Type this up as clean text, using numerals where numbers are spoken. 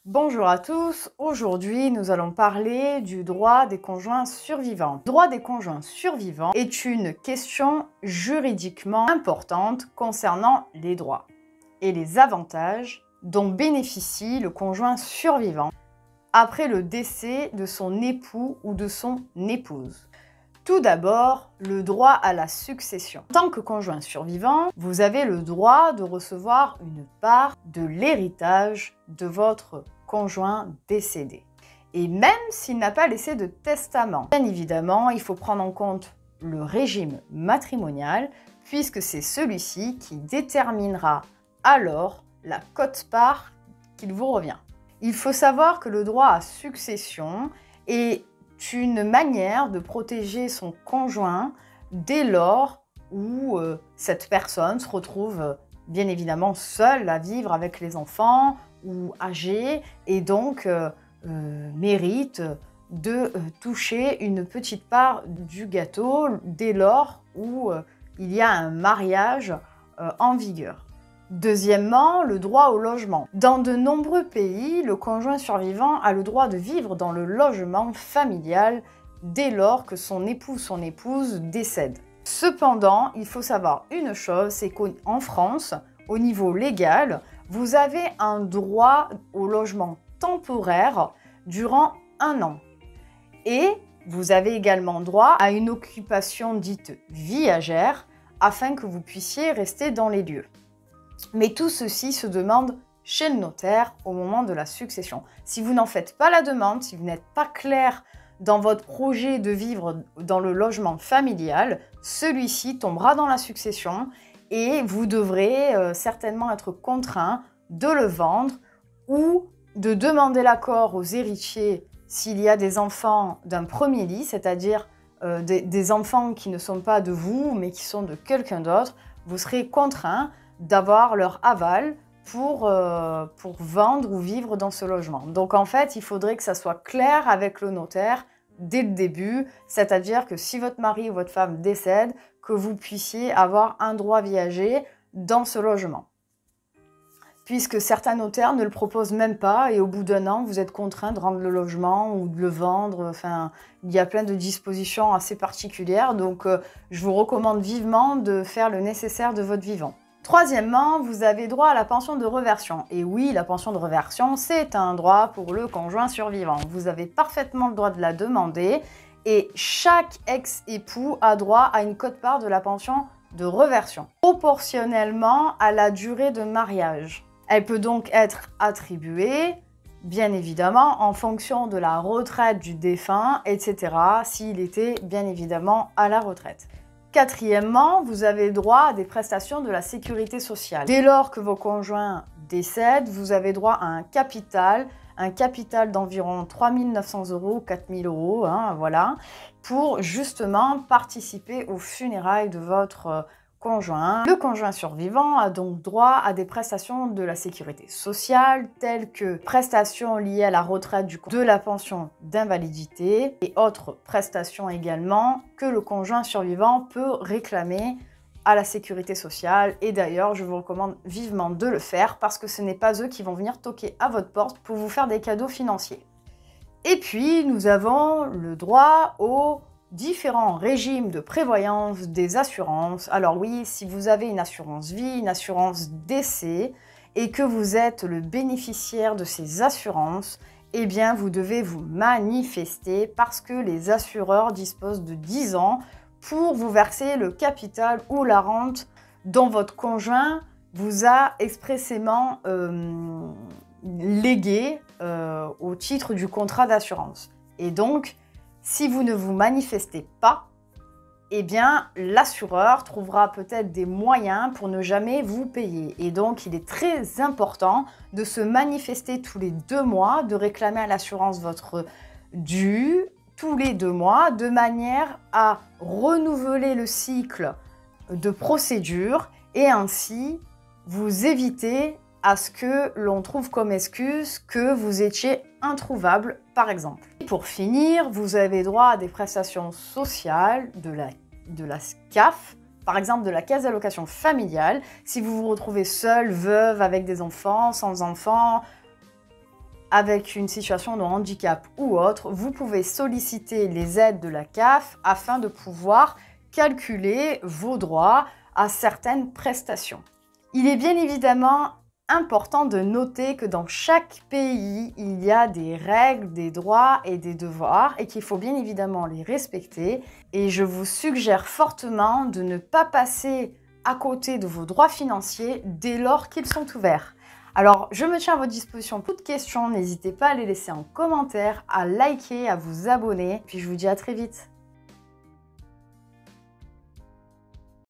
Bonjour à tous, aujourd'hui nous allons parler du droit des conjoints survivants. Le droit des conjoints survivants est une question juridiquement importante concernant les droits et les avantages dont bénéficie le conjoint survivant après le décès de son époux ou de son épouse. Tout d'abord, le droit à la succession. En tant que conjoint survivant, vous avez le droit de recevoir une part de l'héritage de votre conjoint décédé. Et même s'il n'a pas laissé de testament. Bien évidemment, il faut prendre en compte le régime matrimonial, puisque c'est celui-ci qui déterminera alors la quote-part qu'il vous revient. Il faut savoir que le droit à succession est une manière de protéger son conjoint dès lors où cette personne se retrouve bien évidemment seule à vivre avec les enfants ou âgée et donc mérite de toucher une petite part du gâteau dès lors où il y a un mariage en vigueur. Deuxièmement, le droit au logement. Dans de nombreux pays, le conjoint survivant a le droit de vivre dans le logement familial dès lors que son époux ou son épouse décède. Cependant, il faut savoir une chose, c'est qu'en France, au niveau légal, vous avez un droit au logement temporaire durant 1 an. Et vous avez également droit à une occupation dite viagère afin que vous puissiez rester dans les lieux. Mais tout ceci se demande chez le notaire au moment de la succession. Si vous n'en faites pas la demande, si vous n'êtes pas clair dans votre projet de vivre dans le logement familial, celui-ci tombera dans la succession et vous devrez certainement être contraint de le vendre ou de demander l'accord aux héritiers s'il y a des enfants d'un premier lit, c'est-à-dire des enfants qui ne sont pas de vous mais qui sont de quelqu'un d'autre. Vous serez contraint d'avoir leur aval pour vendre ou vivre dans ce logement. Donc en fait, il faudrait que ça soit clair avec le notaire dès le début, c'est-à-dire que si votre mari ou votre femme décède, que vous puissiez avoir un droit viager dans ce logement. Puisque certains notaires ne le proposent même pas et au bout d'1 an, vous êtes contraint de rendre le logement ou de le vendre. Enfin, il y a plein de dispositions assez particulières, donc je vous recommande vivement de faire le nécessaire de votre vivant. Troisièmement, vous avez droit à la pension de réversion. Et oui, la pension de réversion, c'est un droit pour le conjoint survivant. Vous avez parfaitement le droit de la demander et chaque ex-époux a droit à une quote-part de la pension de réversion, proportionnellement à la durée de mariage. Elle peut donc être attribuée, bien évidemment, en fonction de la retraite du défunt, etc., s'il était bien évidemment à la retraite. Quatrièmement, vous avez droit à des prestations de la sécurité sociale. Dès lors que vos conjoints décèdent, vous avez droit à un capital d'environ 3 900 €, 4 000 €, voilà, pour justement participer aux funérailles de votre conjoint. Le conjoint survivant a donc droit à des prestations de la sécurité sociale telles que prestations liées à la retraite de la pension d'invalidité et autres prestations également que le conjoint survivant peut réclamer à la sécurité sociale. Et d'ailleurs, je vous recommande vivement de le faire parce que ce n'est pas eux qui vont venir toquer à votre porte pour vous faire des cadeaux financiers. Et puis, nous avons le droit aux différents régimes de prévoyance des assurances. Alors oui, si vous avez une assurance vie, une assurance décès et que vous êtes le bénéficiaire de ces assurances, eh bien vous devez vous manifester parce que les assureurs disposent de 10 ans pour vous verser le capital ou la rente dont votre conjoint vous a expressément légué au titre du contrat d'assurance. Et donc, si vous ne vous manifestez pas, eh bien, l'assureur trouvera peut-être des moyens pour ne jamais vous payer. Et donc, il est très important de se manifester tous les 2 mois, de réclamer à l'assurance votre dû tous les 2 mois, de manière à renouveler le cycle de procédure et ainsi vous éviter à ce que l'on trouve comme excuse que vous étiez introuvable, par exemple. Et pour finir, vous avez droit à des prestations sociales de la CAF, par exemple de la caisse d'allocation familiale, si vous vous retrouvez seul, veuve, avec des enfants, sans enfants, avec une situation de handicap ou autre, vous pouvez solliciter les aides de la CAF afin de pouvoir calculer vos droits à certaines prestations. Il est bien évidemment important de noter que dans chaque pays, il y a des règles, des droits et des devoirs et qu'il faut bien évidemment les respecter. Et je vous suggère fortement de ne pas passer à côté de vos droits financiers dès lors qu'ils sont ouverts. Alors, je me tiens à votre disposition. Toutes questions, n'hésitez pas à les laisser en commentaire, à liker, à vous abonner. Puis je vous dis à très vite.